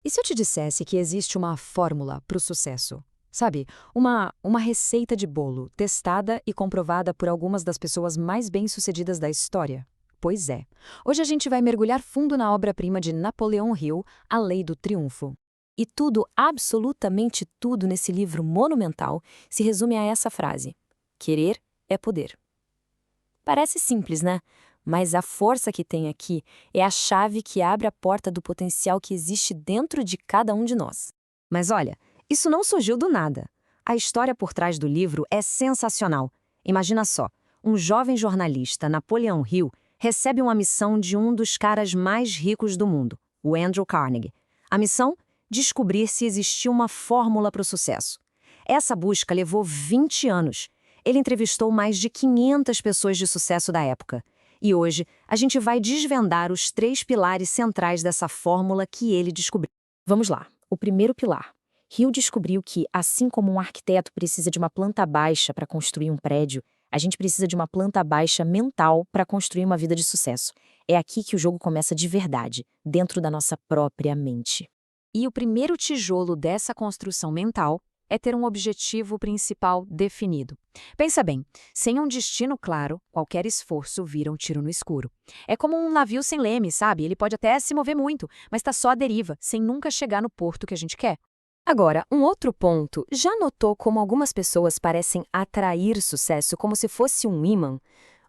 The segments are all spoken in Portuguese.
E se eu te dissesse que existe uma fórmula para o sucesso? Sabe, uma receita de bolo testada e comprovada por algumas das pessoas mais bem-sucedidas da história? Pois é. Hoje a gente vai mergulhar fundo na obra-prima de Napoleão Hill, A Lei do Triunfo. E tudo, absolutamente tudo nesse livro monumental se resume a essa frase: querer é poder. Parece simples, né? Mas a força que tem aqui é a chave que abre a porta do potencial que existe dentro de cada um de nós. Mas olha, isso não surgiu do nada. A história por trás do livro é sensacional. Imagina só, um jovem jornalista, Napoleão Hill, recebe uma missão de um dos caras mais ricos do mundo, o Andrew Carnegie. A missão? Descobrir se existia uma fórmula para o sucesso. Essa busca levou 20 anos. Ele entrevistou mais de 500 pessoas de sucesso da época. E hoje, a gente vai desvendar os 3 pilares centrais dessa fórmula que ele descobriu. Vamos lá. O primeiro pilar. Hill descobriu que, assim como um arquiteto precisa de uma planta baixa para construir um prédio, a gente precisa de uma planta baixa mental para construir uma vida de sucesso. É aqui que o jogo começa de verdade, dentro da nossa própria mente. E o primeiro tijolo dessa construção mental é ter um objetivo principal definido. Pensa bem, sem um destino claro, qualquer esforço vira um tiro no escuro. É como um navio sem leme, sabe? Ele pode até se mover muito, mas está só à deriva, sem nunca chegar no porto que a gente quer. Agora, um outro ponto. Já notou como algumas pessoas parecem atrair sucesso como se fosse um ímã?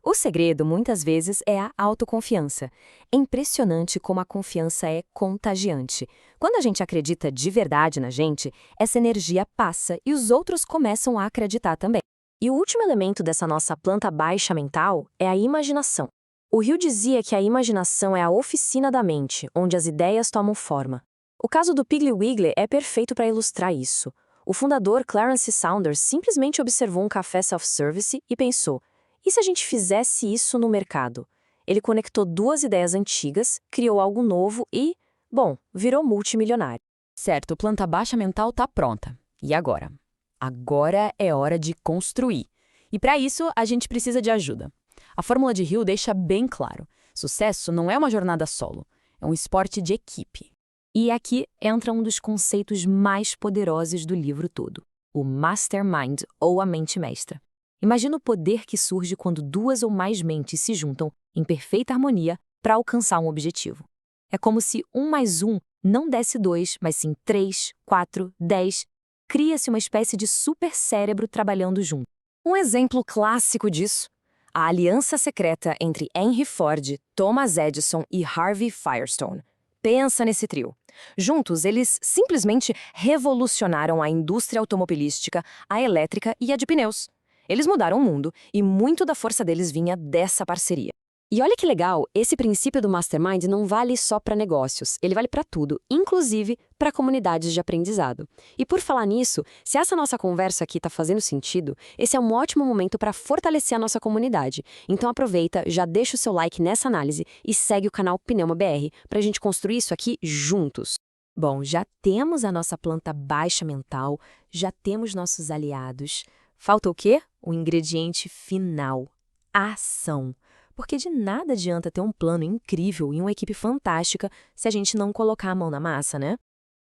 O segredo, muitas vezes, é a autoconfiança. É impressionante como a confiança é contagiante. Quando a gente acredita de verdade na gente, essa energia passa e os outros começam a acreditar também. E o último elemento dessa nossa planta baixa mental é a imaginação. O Hill dizia que a imaginação é a oficina da mente, onde as ideias tomam forma. O caso do Piggly Wiggly é perfeito para ilustrar isso. O fundador Clarence Saunders simplesmente observou um café self-service e pensou: e se a gente fizesse isso no mercado? Ele conectou 2 ideias antigas, criou algo novo e, bom, virou multimilionário. Certo, planta baixa mental tá pronta. E agora? Agora é hora de construir. E para isso, a gente precisa de ajuda. A fórmula de Hill deixa bem claro: sucesso não é uma jornada solo, é um esporte de equipe. E aqui entra um dos conceitos mais poderosos do livro todo: o mastermind, ou a mente mestra. Imagina o poder que surge quando 2 ou mais mentes se juntam em perfeita harmonia para alcançar um objetivo. É como se 1 mais 1 não desse 2, mas sim 3, 4, 10. Cria-se uma espécie de super cérebro trabalhando junto. Um exemplo clássico disso: a aliança secreta entre Henry Ford, Thomas Edison e Harvey Firestone. Pensa nesse trio. Juntos, eles simplesmente revolucionaram a indústria automobilística, a elétrica e a de pneus. Eles mudaram o mundo e muito da força deles vinha dessa parceria. E olha que legal, esse princípio do Mastermind não vale só para negócios, ele vale para tudo, inclusive para comunidades de aprendizado. E por falar nisso, se essa nossa conversa aqui está fazendo sentido, esse é um ótimo momento para fortalecer a nossa comunidade. Então aproveita, já deixa o seu like nessa análise e segue o canal Pneuma BR para a gente construir isso aqui juntos. Bom, já temos a nossa planta baixa mental, já temos nossos aliados. Falta o quê? O ingrediente final: a ação. Porque de nada adianta ter um plano incrível e uma equipe fantástica se a gente não colocar a mão na massa, né?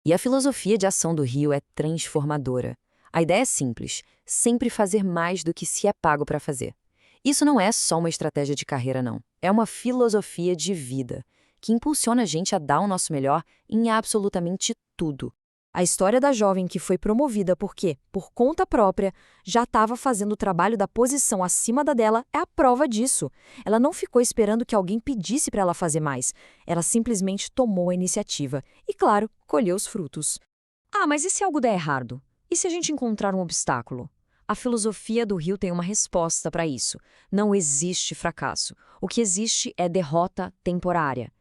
E a filosofia de ação do Hill é transformadora. A ideia é simples: sempre fazer mais do que se é pago para fazer. Isso não é só uma estratégia de carreira, não. É uma filosofia de vida, que impulsiona a gente a dar o nosso melhor em absolutamente tudo. A história da jovem que foi promovida porque, por conta própria, já estava fazendo o trabalho da posição acima da dela é a prova disso. Ela não ficou esperando que alguém pedisse para ela fazer mais. Ela simplesmente tomou a iniciativa e, claro, colheu os frutos. Ah, mas e se algo der errado? E se a gente encontrar um obstáculo? A filosofia do Hill tem uma resposta para isso. Não existe fracasso. O que existe é derrota temporária.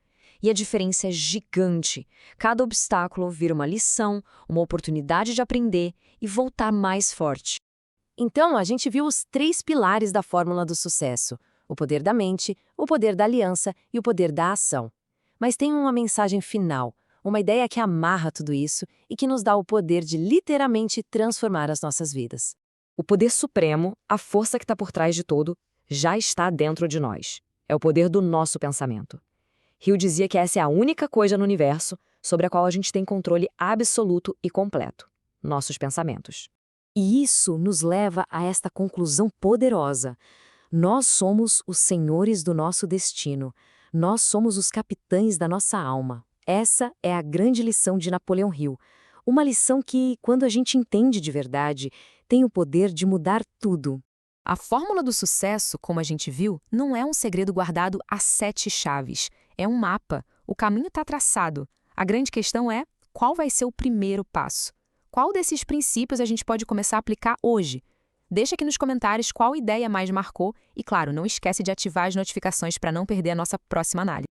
E a diferença é gigante. Cada obstáculo vira uma lição, uma oportunidade de aprender e voltar mais forte. Então, a gente viu os 3 pilares da fórmula do sucesso: o poder da mente, o poder da aliança e o poder da ação. Mas tem uma mensagem final, uma ideia que amarra tudo isso e que nos dá o poder de literalmente transformar as nossas vidas. O poder supremo, a força que está por trás de tudo, já está dentro de nós. É o poder do nosso pensamento. Hill dizia que essa é a única coisa no universo, sobre a qual a gente tem controle absoluto e completo: nossos pensamentos. E isso nos leva a esta conclusão poderosa: nós somos os senhores do nosso destino. Nós somos os capitães da nossa alma. Essa é a grande lição de Napoleão Hill. Uma lição que, quando a gente entende de verdade, tem o poder de mudar tudo. A fórmula do sucesso, como a gente viu, não é um segredo guardado a 7 chaves. É um mapa. O caminho está traçado. A grande questão é: qual vai ser o primeiro passo? Qual desses princípios a gente pode começar a aplicar hoje? Deixa aqui nos comentários qual ideia mais marcou e, claro, não esquece de ativar as notificações para não perder a nossa próxima análise.